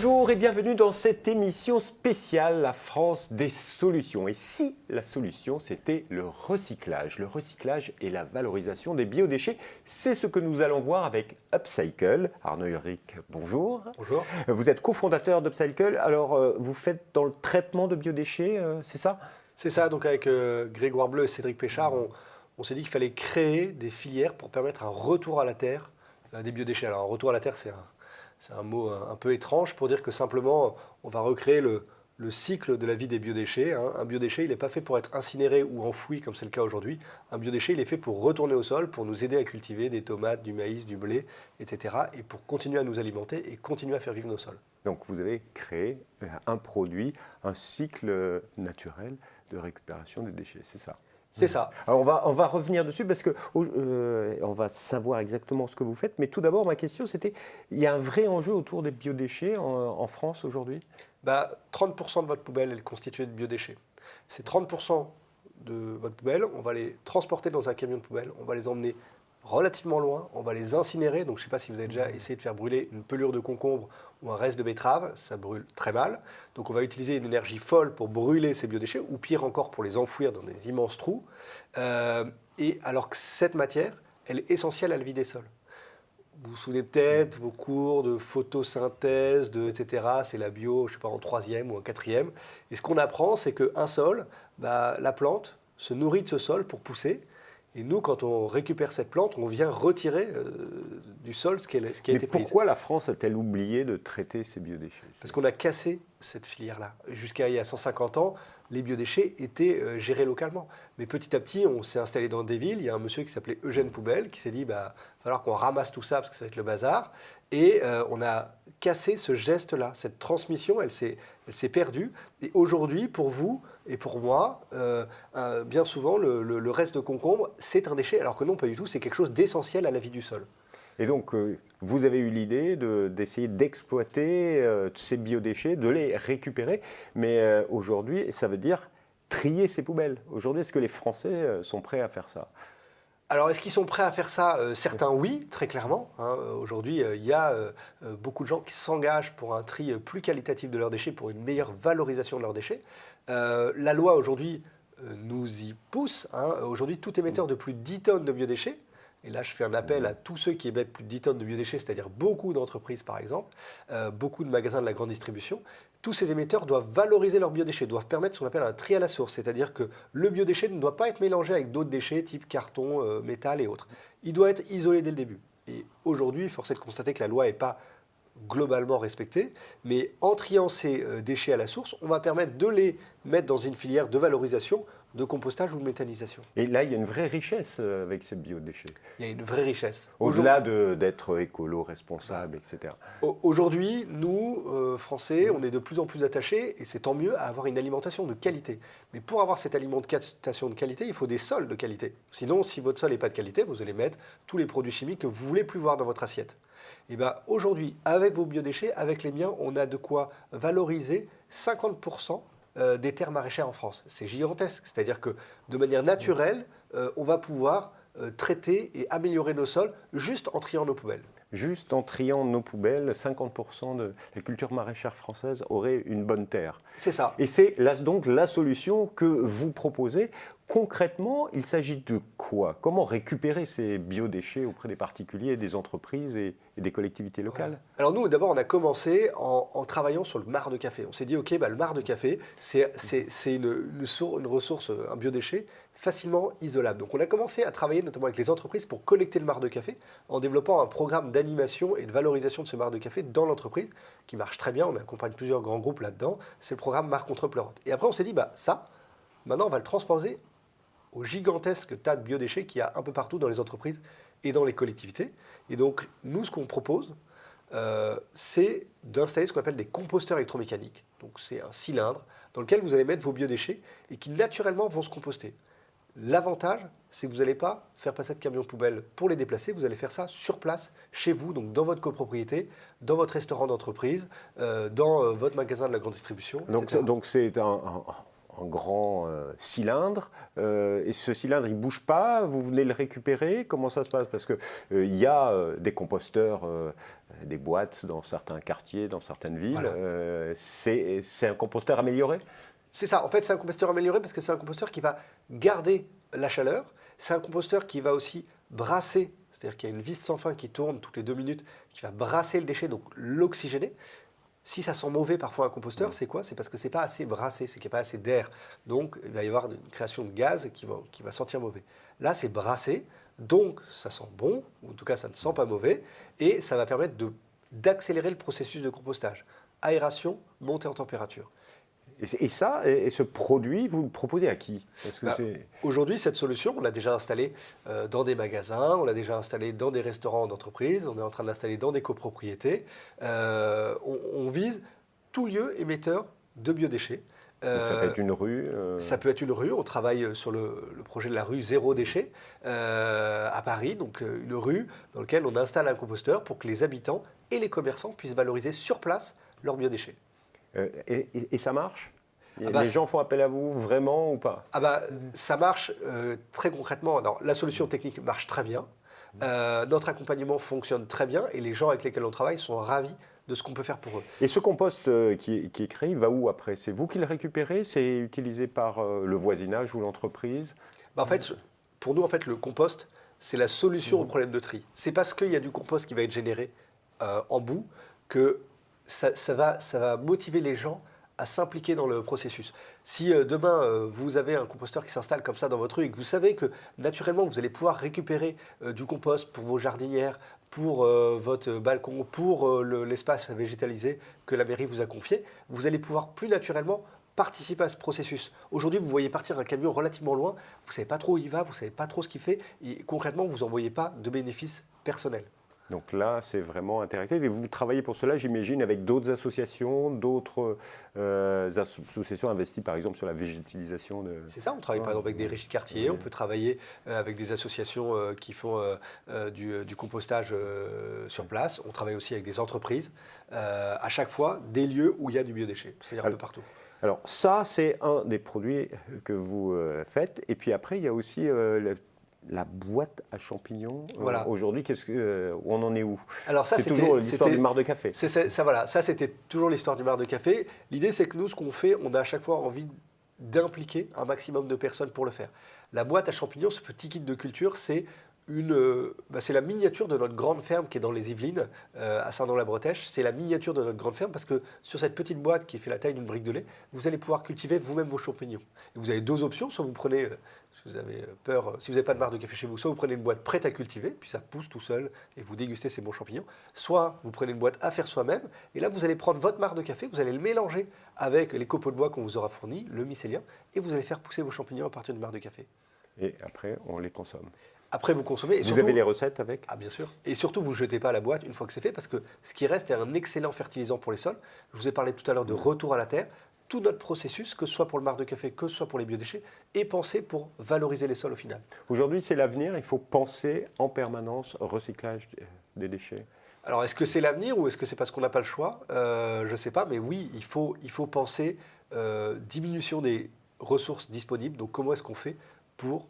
Bonjour et bienvenue dans cette émission spéciale La France des solutions. Et si la solution c'était le recyclage et la valorisation des biodéchets, c'est ce que nous allons voir avec Upcycle. Arnaud Ulrich, bonjour. Bonjour. Vous êtes cofondateur d'Upcycle. Alors vous faites dans le traitement de biodéchets, c'est ça? C'est ça, donc avec Grégoire Bleu et Cédric Péchard, on s'est dit qu'il fallait créer des filières pour permettre un retour à la terre des biodéchets. Alors un retour à la terre, c'est un mot un peu étrange pour dire que simplement on va recréer le cycle de la vie des biodéchets. Un biodéchet, il n'est pas fait pour être incinéré ou enfoui comme c'est le cas aujourd'hui. Un biodéchet, il est fait pour retourner au sol, pour nous aider à cultiver des tomates, du maïs, du blé, etc. et pour continuer à nous alimenter et continuer à faire vivre nos sols. Donc vous avez créé un produit, un cycle naturel de récupération des déchets, c'est ça? C'est ça. Alors on va revenir dessus parce que on va savoir exactement ce que vous faites. Mais tout d'abord, ma question, c'était, il y a un vrai enjeu autour des biodéchets en France aujourd'hui? 30% de votre poubelle est constituée de biodéchets. Ces 30% de votre poubelle, on va les transporter dans un camion de poubelle, on va les emmener relativement loin, on va les incinérer. Donc je ne sais pas si vous avez déjà essayé de faire brûler une pelure de concombre ou un reste de betterave, ça brûle très mal. Donc on va utiliser une énergie folle pour brûler ces biodéchets, ou pire encore pour les enfouir dans des immenses trous. Et alors que cette matière, elle est essentielle à la vie des sols. Vous vous souvenez peut-être vos cours de photosynthèse, etc. C'est la bio, je ne sais pas, en 3e ou en 4e. Et ce qu'on apprend, c'est qu'un sol, la plante se nourrit de ce sol pour pousser. Et nous, quand on récupère cette plante, on vient retirer du sol ce qui a été pris. Pourquoi la France a-t-elle oublié de traiter ces biodéchets? Parce qu'on a cassé cette filière-là. Jusqu'à il y a 150 ans, les biodéchets étaient gérés localement. Mais petit à petit, on s'est installé dans des villes. Il y a un monsieur qui s'appelait Eugène Poubelle qui s'est dit il va falloir qu'on ramasse tout ça parce que ça va être le bazar. Et on a cassé ce geste-là. Cette transmission, elle s'est perdue. Et aujourd'hui, pour vous et pour moi, bien souvent, le reste de concombre, c'est un déchet. Alors que non, pas du tout. C'est quelque chose d'essentiel à la vie du sol. Et donc, vous avez eu l'idée d'essayer d'exploiter ces biodéchets, de les récupérer. Mais aujourd'hui, ça veut dire trier ces poubelles. Aujourd'hui, est-ce que les Français sont prêts à faire ça? Alors, est-ce qu'ils sont prêts à faire ça? Certains, oui, très clairement. Aujourd'hui, il y a beaucoup de gens qui s'engagent pour un tri plus qualitatif de leurs déchets, pour une meilleure valorisation de leurs déchets. La loi, aujourd'hui, nous y pousse. Aujourd'hui, tout émetteur de plus de 10 tonnes de biodéchets, et là, je fais un appel à tous ceux qui émettent plus de 10 tonnes de biodéchets, c'est-à-dire beaucoup d'entreprises, par exemple, beaucoup de magasins de la grande distribution. Tous ces émetteurs doivent valoriser leurs biodéchets, doivent permettre ce qu'on appelle un tri à la source, c'est-à-dire que le biodéchet ne doit pas être mélangé avec d'autres déchets, type carton, métal et autres. Il doit être isolé dès le début. Et aujourd'hui, force est de constater que la loi n'est pas globalement respectée, mais en triant ces déchets à la source, on va permettre de les mettre dans une filière de valorisation, de compostage ou de méthanisation. Et là, il y a une vraie richesse avec ces biodéchets. Il y a une vraie richesse. Au-delà d'être écolo, responsable, etc. Aujourd'hui, nous, Français, on est de plus en plus attachés, et c'est tant mieux, à avoir une alimentation de qualité. Mais pour avoir cette alimentation de qualité, il faut des sols de qualité. Sinon, si votre sol n'est pas de qualité, vous allez mettre tous les produits chimiques que vous ne voulez plus voir dans votre assiette. Et aujourd'hui, avec vos biodéchets, avec les miens, on a de quoi valoriser 50% des terres maraîchères en France. C'est gigantesque. C'est-à-dire que de manière naturelle, on va pouvoir traiter et améliorer nos sols juste en triant nos poubelles. Juste en triant nos poubelles, 50% de la culture maraîchère française aurait une bonne terre. C'est ça. Et c'est donc la solution que vous proposez. Concrètement, il s'agit de quoi? Comment récupérer ces biodéchets auprès des particuliers, des entreprises et des collectivités locales? Alors nous, d'abord, on a commencé en travaillant sur le marc de café. On s'est dit, OK, le marc de café, c'est une ressource, un biodéchet facilement isolable. Donc on a commencé à travailler notamment avec les entreprises pour collecter le marc de café en développant un programme d'animation et de valorisation de ce marc de café dans l'entreprise qui marche très bien. On accompagne plusieurs grands groupes là-dedans. C'est le programme Marc contre Pleurote. Et après, on s'est dit, maintenant, on va le transposer au gigantesque tas de biodéchets qu'il y a un peu partout dans les entreprises et dans les collectivités. Et donc, nous, ce qu'on propose, c'est d'installer ce qu'on appelle des composteurs électromécaniques. Donc, c'est un cylindre dans lequel vous allez mettre vos biodéchets et qui, naturellement, vont se composter. L'avantage, c'est que vous n'allez pas faire passer de camion poubelle pour les déplacer, vous allez faire ça sur place, chez vous, donc dans votre copropriété, dans votre restaurant d'entreprise, dans votre magasin de la grande distribution, etc. Donc c'est un grand cylindre. Et ce cylindre, il ne bouge pas. Vous venez le récupérer. Comment ça se passe? Parce qu'il y a des composteurs, des boîtes dans certains quartiers, dans certaines villes. Voilà. C'est un composteur amélioré? C'est ça. En fait, c'est un composteur amélioré parce que c'est un composteur qui va garder la chaleur. C'est un composteur qui va aussi brasser. C'est-à-dire qu'il y a une vis sans fin qui tourne toutes les 2 minutes, qui va brasser le déchet, donc l'oxygéner. Si ça sent mauvais parfois un composteur, c'est quoi? C'est parce que c'est pas assez brassé, c'est qu'il n'y a pas assez d'air. Donc il va y avoir une création de gaz qui va sentir mauvais. Là, c'est brassé, donc ça sent bon, ou en tout cas ça ne sent pas mauvais, et ça va permettre d'accélérer le processus de compostage. Aération, montée en température. Et ce produit, vous le proposez à qui? Aujourd'hui, cette solution, on l'a déjà installée dans des magasins, on l'a déjà installée dans des restaurants d'entreprise, on est en train de l'installer dans des copropriétés. On vise tout lieu émetteur de biodéchets. Donc ça peut être une rue Ça peut être une rue. On travaille sur le projet de la rue Zéro Déchet à Paris, donc une rue dans laquelle on installe un composteur pour que les habitants et les commerçants puissent valoriser sur place leurs biodéchets. Et ça marche? Les gens font appel à vous vraiment ou pas? Ça marche très concrètement. Alors, la solution technique marche très bien. Notre accompagnement fonctionne très bien et les gens avec lesquels on travaille sont ravis de ce qu'on peut faire pour eux. Et ce compost qui est créé, il va où après? C'est vous qui le récupérez? C'est utilisé par le voisinage ou l'entreprise? En fait, pour nous, le compost, c'est la solution au problème de tri. C'est parce qu'il y a du compost qui va être généré en bout que ça va motiver les gens à s'impliquer dans le processus. Si demain, vous avez un composteur qui s'installe comme ça dans votre rue et que vous savez que naturellement, vous allez pouvoir récupérer du compost pour vos jardinières, pour votre balcon, pour l'espace végétalisé que la mairie vous a confié, vous allez pouvoir plus naturellement participer à ce processus. Aujourd'hui, vous voyez partir un camion relativement loin, vous ne savez pas trop où il va, vous ne savez pas trop ce qu'il fait, et concrètement, vous n'en voyez pas de bénéfices personnels. Donc là, c'est vraiment interactif. Et vous travaillez pour cela, j'imagine, avec d'autres associations, d'autres associations investies, par exemple, sur la végétalisation de... C'est ça, on travaille par exemple avec des régies de quartier, on peut travailler avec des associations qui font du compostage sur place. On travaille aussi avec des entreprises, à chaque fois, des lieux où il y a du biodéchet, c'est-à-dire un peu partout. Alors ça, c'est un des produits que vous faites. Et puis après, il y a aussi... la boîte à champignons, voilà. Aujourd'hui, on en est où? Alors ça, c'est toujours l'histoire du marc de café. Ça, c'était toujours l'histoire du marc de café. L'idée, c'est que nous, ce qu'on fait, on a à chaque fois envie d'impliquer un maximum de personnes pour le faire. La boîte à champignons, ce petit kit de culture, c'est la miniature de notre grande ferme qui est dans les Yvelines, à Saint-Don-la-Bretèche. C'est la miniature de notre grande ferme parce que sur cette petite boîte qui fait la taille d'une brique de lait, vous allez pouvoir cultiver vous-même vos champignons. Et vous avez 2 options. Soit vous prenez, si vous avez peur, si vous n'avez pas de marc de café chez vous, soit vous prenez une boîte prête à cultiver, puis ça pousse tout seul et vous dégustez ces bons champignons. Soit vous prenez une boîte à faire soi-même et là vous allez prendre votre marc de café, vous allez le mélanger avec les copeaux de bois qu'on vous aura fournis, le mycélien, et vous allez faire pousser vos champignons à partir du marc de café. Et après, on les consomme. Après, vous consommez. Et vous avez les recettes avec? Ah, bien sûr. Et surtout, vous ne jetez pas la boîte une fois que c'est fait, parce que ce qui reste est un excellent fertilisant pour les sols. Je vous ai parlé tout à l'heure de retour à la terre. Tout notre processus, que ce soit pour le marc de café, que ce soit pour les biodéchets, est pensé pour valoriser les sols au final. Aujourd'hui, c'est l'avenir. Il faut penser en permanence au recyclage des déchets. Alors, est-ce que c'est l'avenir ou est-ce que c'est parce qu'on n'a pas le choix? Je ne sais pas, mais oui, il faut penser diminution des ressources disponibles. Donc, comment est-ce qu'on fait pour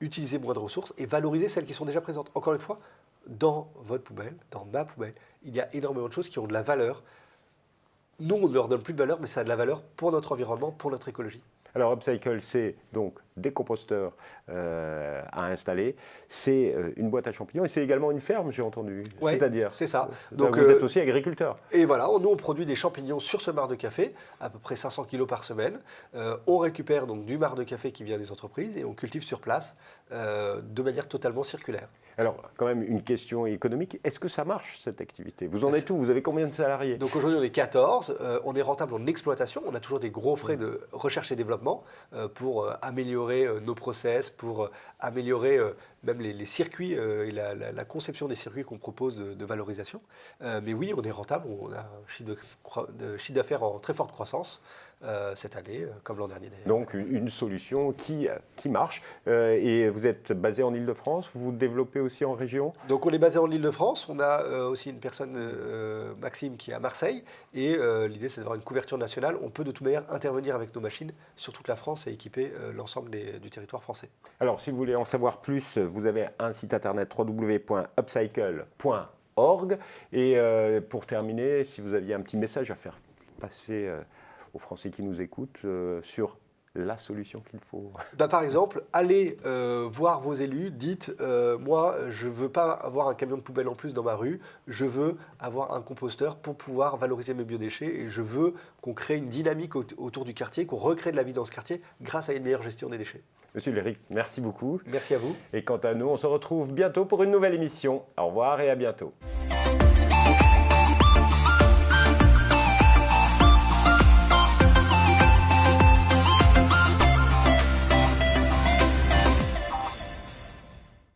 utiliser moins de ressources et valoriser celles qui sont déjà présentes. Encore une fois, dans votre poubelle, dans ma poubelle, il y a énormément de choses qui ont de la valeur. Nous, on ne leur donne plus de valeur, mais ça a de la valeur pour notre environnement, pour notre écologie. Alors, Upcycle, c'est donc des composteurs à installer, c'est une boîte à champignons et c'est également une ferme, j'ai entendu. Ouais, c'est-à-dire, c'est ça. Donc, vous êtes aussi agriculteur. Et voilà, nous, on produit des champignons sur ce marc de café, à peu près 500 kg par semaine. On récupère donc du marc de café qui vient des entreprises et on cultive sur place de manière totalement circulaire. Alors, quand même, une question économique. Est-ce que ça marche, cette activité? Vous en êtes où? Vous avez combien de salariés? Donc aujourd'hui, on est 14. On est rentable en exploitation. On a toujours des gros frais de recherche et développement pour améliorer nos process, pour améliorer même les circuits et la conception des circuits qu'on propose de valorisation. Mais oui, on est rentable, on a un chiffre d'affaires en très forte croissance cette année, comme l'an dernier d'ailleurs. Donc une solution qui marche. Et vous êtes basé en Île-de-France, vous vous développez aussi en région? Donc on est basé en Île-de-France, on a aussi une personne, Maxime, qui est à Marseille, et l'idée c'est d'avoir une couverture nationale. On peut de toute manière intervenir avec nos machines sur toute la France et équiper l'ensemble du territoire français. Alors si vous voulez en savoir plus, vous avez un site internet www.upcycle.org. Et pour terminer, si vous aviez un petit message à faire passer aux Français qui nous écoutent sur la solution qu'il faut. Par exemple, allez voir vos élus, dites moi je ne veux pas avoir un camion de poubelle en plus dans ma rue, je veux avoir un composteur pour pouvoir valoriser mes biodéchets et je veux qu'on crée une dynamique autour du quartier, qu'on recrée de la vie dans ce quartier grâce à une meilleure gestion des déchets. Monsieur Léric, merci beaucoup. Merci à vous. Et quant à nous, on se retrouve bientôt pour une nouvelle émission. Au revoir et à bientôt.